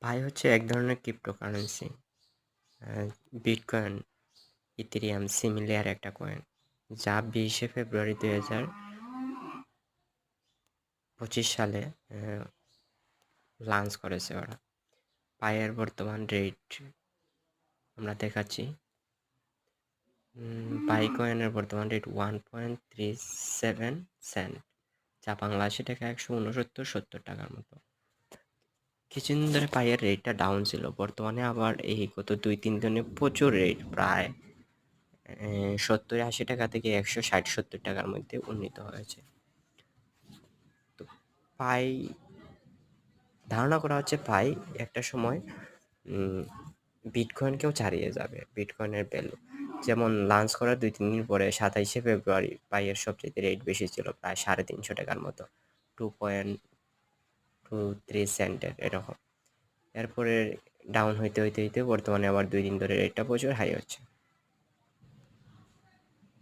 পাই হচ্ছে এক ধরনের ক্রিপ্টোকারেন্সি। বিটকয়েন, ইথেরিয়াম সিমিলার একটা কয়েন, যা 20শে ফেব্রুয়ারি 2025 সালে লঞ্চ করেছে ওরা। পায়ের বর্তমান রেট আমরা দেখাচ্ছি। পাই কয়েনের বর্তমান রেট 1.37 সেন্ট, যা বাংলাদেশি টাকা 169-70 টাকার মতো। কিছুদিন ধরে পাইয়ের রেটটা ডাউন ছিল, বর্তমানে আবার এই গত 2-3 দিনে প্রচুর রেট, প্রায় 70-80 টাকা থেকে 160-70 টাকার মধ্যে উন্নীত হয়েছে। তো পাই ধারণা করা হচ্ছে পাই একটা সময় বিটকয়েনকেও ছাড়িয়ে যাবে। বিটকয়েনের ভ্যালু যেমন লঞ্চ করার 2-3 দিন পরে 27শে ফেব্রুয়ারি পাইয়ের সবচেয়ে রেট বেশি ছিল, প্রায় 350 টাকার মতো, 2.23 সেন্টের এরকম। এরপরে ডাউন হইতে হইতে হইতে বর্তমানে আবার 2 দিন ধরে রেটটা প্রচুর হাই হচ্ছে।